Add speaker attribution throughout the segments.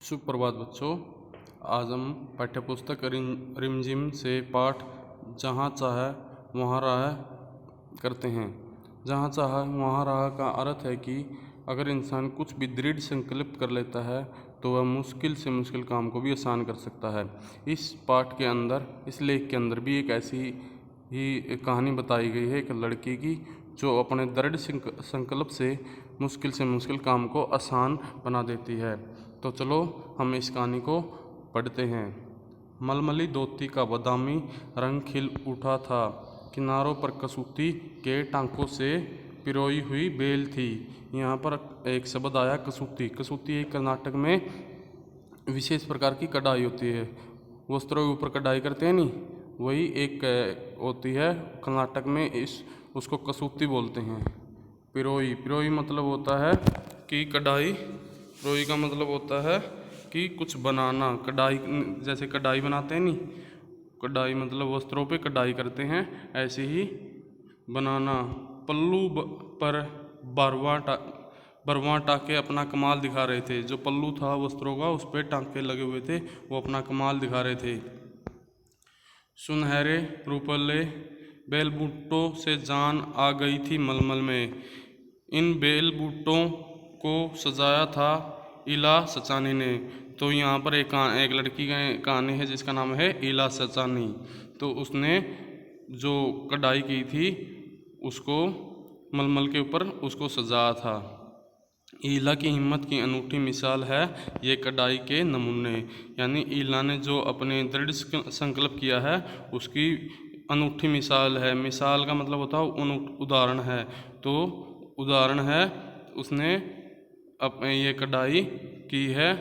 Speaker 1: सुप्रभात बच्चों। आज हम पाठ्यपुस्तक रिमझिम से पाठ जहाँ चाहे वहाँ राह करते हैं। जहाँ चाहे वहाँ राह का अर्थ है कि अगर इंसान कुछ भी दृढ़ संकल्प कर लेता है तो वह मुश्किल से मुश्किल काम को भी आसान कर सकता है। इस पाठ के अंदर, इस लेख के अंदर भी एक ऐसी ही कहानी बताई गई है, एक लड़की की जो अपने दृढ़ संकल्प से मुश्किल काम को आसान बना देती है। तो चलो हम इस कहानी को पढ़ते हैं। मलमली धोती का बादामी रंग खिल उठा था। किनारों पर कसूती के टांकों से पिरोई हुई बेल थी। यहाँ पर एक शब्द आया कसूती। कसूती एक कर्नाटक में विशेष प्रकार की कढ़ाई होती है। वस्त्रों के ऊपर कढ़ाई करते हैं नहीं, वही एक होती है कर्नाटक में। उसको कसूती बोलते हैं। पिरोई मतलब होता है कि कढ़ाई। पिरोई का मतलब होता है कि कुछ बनाना। कढ़ाई जैसे कढ़ाई बनाते हैं नहीं, कढ़ाई मतलब वस्त्रों पे कढ़ाई करते हैं, ऐसे ही बनाना। पल्लू पर बरवा टाके अपना कमाल दिखा रहे थे। जो पल्लू था वस्त्रों का, उस पर टांके लगे हुए थे, वो अपना कमाल दिखा रहे थे। सुनहरे रूपले बेल बूटों से जान आ गई थी मलमल में। इन बेल बूटों को सजाया था इला सचानी ने। तो यहाँ पर एक लड़की की कहानी है जिसका नाम है इला सचानी। तो उसने जो कढ़ाई की थी उसको मलमल के ऊपर उसको सजाया था। ईला की हिम्मत की अनूठी मिसाल है ये कढ़ाई के नमूने। यानी ईला ने जो अपने दृढ़ संकल्प किया है उसकी अनूठी मिसाल है। मिसाल का मतलब होता है उदाहरण है। तो उदाहरण है, उसने अपने ये कढ़ाई की है।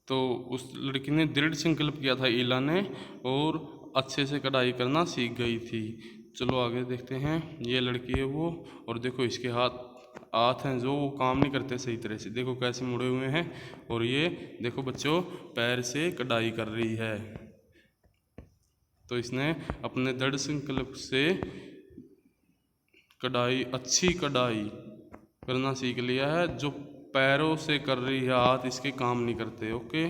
Speaker 1: तो उस लड़की ने दृढ़ संकल्प किया था ईला ने, और अच्छे से कढ़ाई करना सीख गई थी। चलो आगे देखते हैं। ये लड़की है वो, और देखो इसके हाथ हैं जो वो काम नहीं करते सही तरह से। देखो कैसे मुड़े हुए हैं। और ये देखो बच्चों पैर से कढ़ाई कर रही है। तो इसने अपने दृढ़ संकल्प से अच्छी कढ़ाई करना सीख लिया है। जो पैरों से कर रही है, हाथ इसके काम नहीं करते। ओके,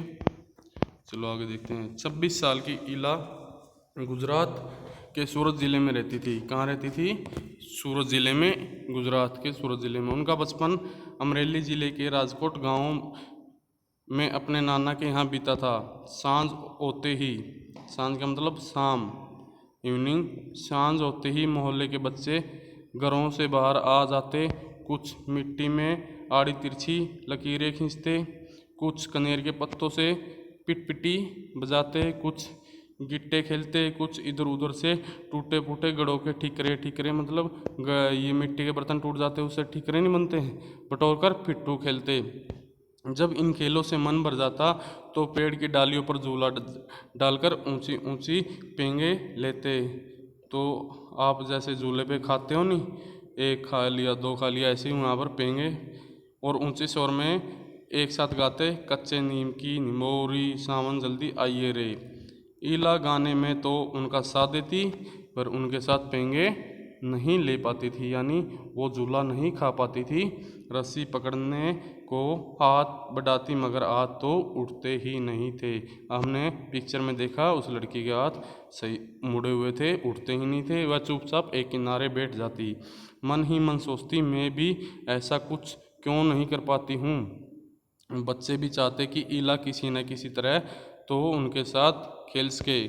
Speaker 1: चलो आगे देखते हैं। 26 साल की ईला गुजरात के सूरत ज़िले में रहती थी। कहाँ रहती थी? सूरत ज़िले में, गुजरात के सूरत ज़िले में। उनका बचपन अमरेली ज़िले के राजकोट गांव में अपने नाना के यहाँ बीता था। सांझ होते ही, सांझ का मतलब शाम, इवनिंग, सांझ होते ही मोहल्ले के बच्चे घरों से बाहर आ जाते। कुछ मिट्टी में आड़ी तिरछी लकीरें खींचते, कुछ कनेर के पत्तों से पिटपिटी बजाते, कुछ गिट्टे खेलते, कुछ इधर उधर से टूटे फूटे गड़ों के ठीकरे मतलब ये मिट्टी के बर्तन टूट जाते, उससे ठीकरे नहीं बनते हैं, बटोर कर पिट्ठू खेलते। जब इन खेलों से मन भर जाता तो पेड़ की डालियों पर झूला डालकर ऊंची ऊंची पेंगे लेते। तो आप जैसे झूले पे खाते हो नहीं, एक खा लिया, दो खा लिया, ऐसे ही वहाँ पर पेंगे और ऊंचे स्वर में एक साथ गाते, कच्चे नीम की निमोरी सावन जल्दी आइए रे। ईला गाने में तो उनका साथ देती, पर उनके साथ पेंगे नहीं ले पाती थी, यानी वो झूला नहीं खा पाती थी। रस्सी पकड़ने को हाथ बढ़ाती मगर हाथ तो उठते ही नहीं थे। हमने पिक्चर में देखा उस लड़की के हाथ सही मुड़े हुए थे, उठते ही नहीं थे। वह चुपचाप एक किनारे बैठ जाती। मन ही मन सोचती, मैं भी ऐसा कुछ क्यों नहीं कर पाती हूँ। बच्चे भी चाहते कि ईला किसी न किसी तरह तो उनके साथ खेल सके।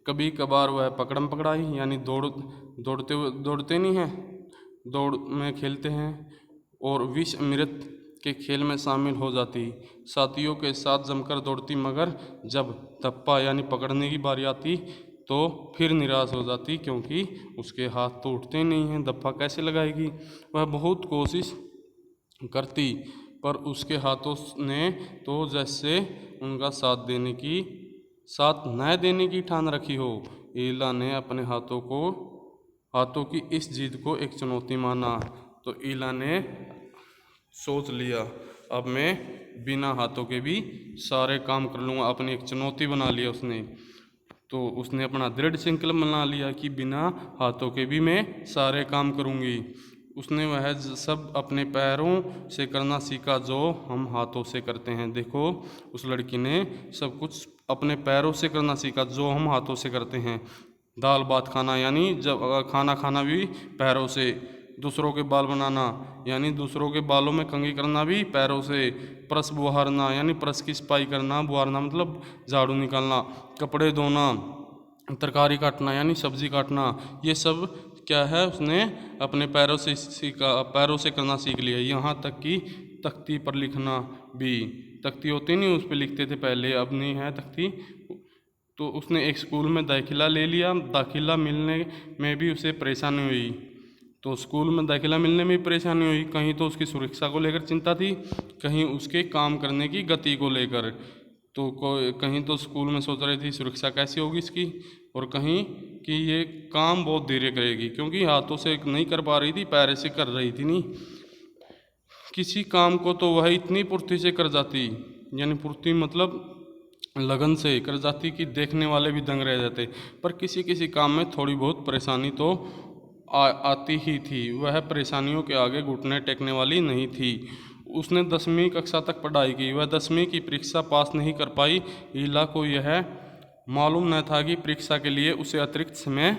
Speaker 1: कभी कभार वह पकड़म पकड़ाई यानी दौड़ते नहीं हैं, दौड़ में खेलते हैं और विष अमृत के खेल में शामिल हो जाती। साथियों के साथ जमकर दौड़ती, मगर जब धप्पा यानी पकड़ने की बारी आती तो फिर निराश हो जाती, क्योंकि उसके हाथ तो उठते नहीं हैं, धप्पा कैसे लगाएगी। वह बहुत कोशिश करती, पर उसके हाथों ने तो जैसे उनका साथ न देने की ठान रखी हो। ईला ने अपने हाथों की इस जिद को एक चुनौती माना। तो ईला ने सोच लिया, अब मैं बिना हाथों के भी सारे काम कर लूँगा। अपनी एक चुनौती बना लिया उसने। तो उसने अपना दृढ़ संकल्प बना लिया कि बिना हाथों के भी मैं सारे काम करूँगी। उसने वह सब अपने पैरों से करना सीखा जो हम हाथों से करते हैं। देखो, उस लड़की ने सब कुछ अपने पैरों से करना सीखा जो हम हाथों से करते हैं। दाल भात खाना यानी जब खाना खाना भी पैरों से। दूसरों के बाल बनाना यानी दूसरों के बालों में कंघी करना भी पैरों से। परस बुहारना यानी परस की सफाई करना, बुहारना मतलब झाड़ू निकालना। कपड़े धोना, तरकारी काटना यानी सब्जी काटना, ये सब क्या है उसने अपने पैरों से सीखा, पैरों से करना सीख लिया। यहाँ तक कि तख्ती पर लिखना भी, तख्ती होती नहीं उस पर लिखते थे पहले, अब नहीं है तख्ती। तो उसने एक स्कूल में दाखिला ले लिया। दाखिला मिलने में भी उसे परेशानी हुई। तो स्कूल में दाखिला मिलने में भी परेशानी हुई। कहीं तो उसकी सुरक्षा को लेकर चिंता थी, कहीं उसके काम करने की गति को लेकर। तो कहीं तो स्कूल में सोच रही थी सुरक्षा कैसी होगी इसकी, और कहीं कि ये काम बहुत धीरे करेगी, क्योंकि हाथों से नहीं कर पा रही थी, पैर से कर रही थी। नहीं, किसी काम को तो वह इतनी फुर्ती से कर जाती, यानी फुर्ती मतलब लगन से कर जाती कि देखने वाले भी दंग रह जाते। पर किसी किसी काम में थोड़ी बहुत परेशानी तो आती ही थी। वह परेशानियों के आगे घुटने टेकने वाली नहीं थी। उसने 10वीं कक्षा तक पढ़ाई की। वह 10वीं की परीक्षा पास नहीं कर पाई। ईला को यह मालूम न था कि परीक्षा के लिए उसे अतिरिक्त समय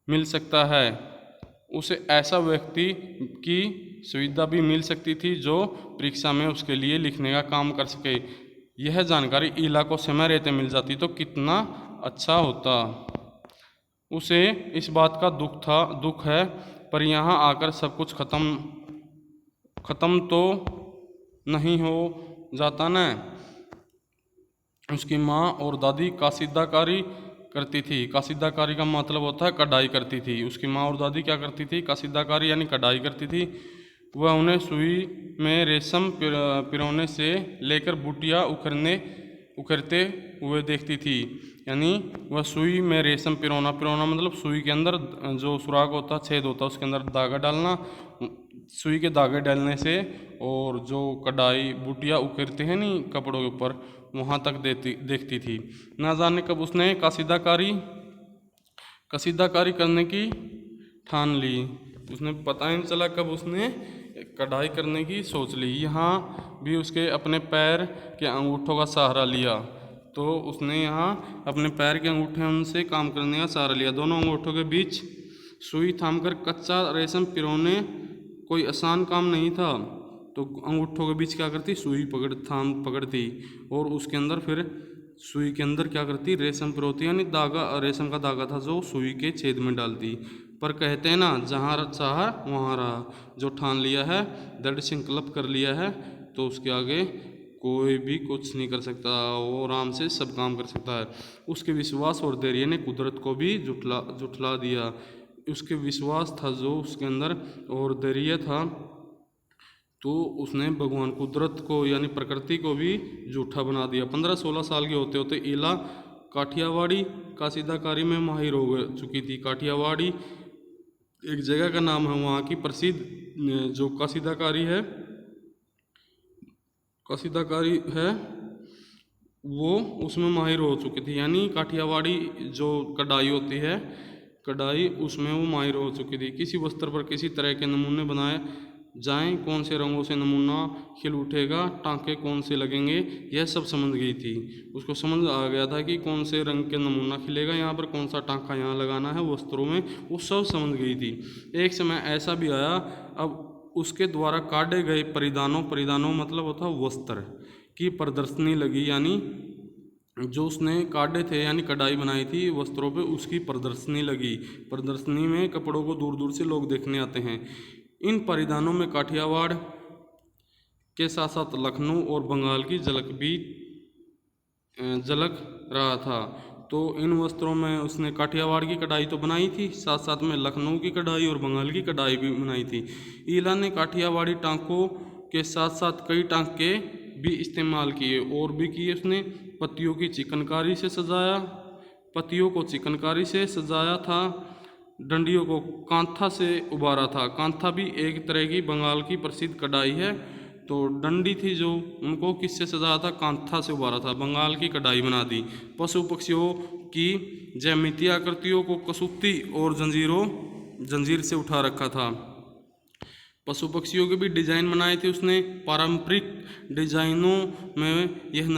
Speaker 1: मिल सकता है। उसे ऐसा व्यक्ति की सुविधा भी मिल सकती थी जो परीक्षा में उसके लिए लिखने का काम कर सके। यह जानकारी ईला को समय रहते मिल जाती तो कितना अच्छा होता। उसे इस बात का दुख है, पर यहाँ आकर सब कुछ खत्म तो नहीं हो जाता न। उसकी माँ और दादी कासीदाकारी करती थी। कासीदाकारी का मतलब होता है कढ़ाई करती थी। उसकी माँ और दादी क्या करती थी? कासीदाकारी यानी कढ़ाई करती थी। वह उन्हें सुई में रेशम पिरोने से लेकर बूटियाँ उखरते हुए देखती थी। यानी वह सुई में रेशम पिरोना मतलब सुई के अंदर जो सुराख होता, छेद होता, उसके अंदर धागा डालना। सुई के धागे डालने से और जो कढ़ाई बूटियाँ उकेरते हैं नहीं कपड़ों के ऊपर, वहाँ तक देखती थी। ना जाने कब उसने कसीदाकारी करने की ठान ली। उसने पता ही नहीं चला कब उसने कढ़ाई करने की सोच ली। यहाँ भी उसके अपने पैर के अंगूठों का सहारा लिया। तो उसने यहाँ अपने पैर के अंगूठे उनसे काम करने का सहारा लिया। दोनों अंगूठों के बीच सुई थामकर कच्चा रेशम पिरोने कोई आसान काम नहीं था। तो अंगूठों के बीच क्या करती? सुई पकड़ती और उसके अंदर फिर सुई के अंदर क्या करती? रेशम पिरोती, यानी धागा, रेशम का धागा था जो सुई के छेद में डालती। पर कहते हैं ना, जहाँ चाहा वहाँ रहा। जो ठान लिया है, दृढ़ संकल्प कर लिया है, तो उसके आगे कोई भी कुछ नहीं कर सकता। वो आराम से सब काम कर सकता है। उसके विश्वास और धैर्य ने कुदरत को भी जुठला दिया। उसके विश्वास था जो उसके अंदर और धैर्य था, तो उसने भगवान कुदरत को यानी प्रकृति को भी झूठा बना दिया। 15-16 साल के होते होते ईला काठियावाड़ी कासीदाकारी में माहिर हो चुकी थी। काठियावाड़ी एक जगह का नाम है, वहाँ की प्रसिद्ध जो कासीदाकारी है वो उसमें माहिर हो चुकी थी। यानी काठियावाड़ी जो कढ़ाई होती है, कढ़ाई उसमें वो माहिर हो चुकी थी। किसी वस्त्र पर किसी तरह के नमूने बनाए जाएं, कौन से रंगों से नमूना खिल उठेगा, टाँके कौन से लगेंगे, यह सब समझ गई थी। उसको समझ आ गया था कि कौन से रंग के नमूना खिलेगा, यहाँ पर कौन सा टाँका यहाँ लगाना है वस्त्रों में, वो सब समझ गई थी। एक समय ऐसा भी आया, अब उसके द्वारा काटे गए परिधानों मतलब होता वस्त्र की प्रदर्शनी लगी। यानी जो उसने काटे थे यानी कढ़ाई बनाई थी वस्त्रों पे, उसकी प्रदर्शनी लगी। प्रदर्शनी में कपड़ों को दूर दूर से लोग देखने आते हैं। इन परिधानों में काठियावाड़ के साथ साथ लखनऊ और बंगाल की झलक रहा था। तो इन वस्त्रों में उसने काठियावाड़ की कढ़ाई तो बनाई थी, साथ साथ में लखनऊ की कढ़ाई और बंगाल की कढ़ाई भी बनाई थी। ईला ने काठियावाड़ी टाँकों के साथ साथ कई टाँके भी इस्तेमाल किए और भी किए। उसने पत्तियों को चिकनकारी से सजाया था। डंडियों को कांथा से उभारा था। कांथा भी एक तरह की बंगाल की प्रसिद्ध कढ़ाई है। तो डंडी थी जो, उनको किससे सजाया था? कांथा से उभारा था। बंगाल की कढ़ाई बना दी। पशु पक्षियों की ज्यामितीय आकृतियों को कसूती और जंजीर से उठा रखा था। पशु पक्षियों के भी डिजाइन बनाए थे उसने। पारंपरिक डिजाइनों में यह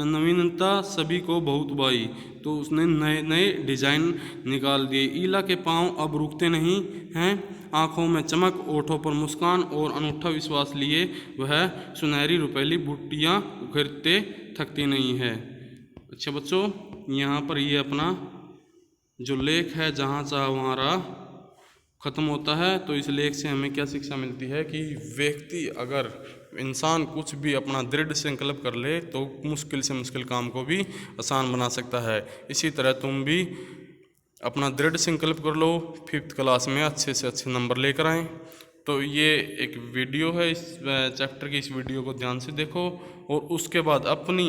Speaker 1: नवीनता सभी को बहुत भाई, तो उसने नए नए डिजाइन निकाल दिए। ईला के पांव अब रुकते नहीं हैं, आंखों में चमक, ओठों पर मुस्कान और अनूठा विश्वास लिए वह सुनहरी रुपैली बूटियां उखड़ते थकती नहीं है। अच्छा बच्चों, यहाँ पर ये अपना जो लेख है जहाँ चाह वहाँ ख़त्म होता है। तो इस लेख से हमें क्या शिक्षा मिलती है कि व्यक्ति, अगर इंसान कुछ भी अपना दृढ़ संकल्प कर ले तो मुश्किल से मुश्किल काम को भी आसान बना सकता है। इसी तरह तुम भी अपना दृढ़ संकल्प कर लो, 5th क्लास में अच्छे से अच्छे नंबर लेकर आएँ। तो ये एक वीडियो है, इस चैप्टर की इस वीडियो को ध्यान से देखो और उसके बाद अपनी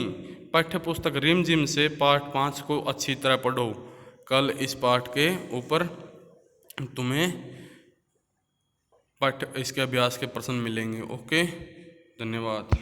Speaker 1: पाठ्य पुस्तक रिम जिम से पाठ 5 को अच्छी तरह पढ़ो। कल इस पाठ के ऊपर तुम्हें इसके अभ्यास के प्रश्न मिलेंगे। ओके, धन्यवाद।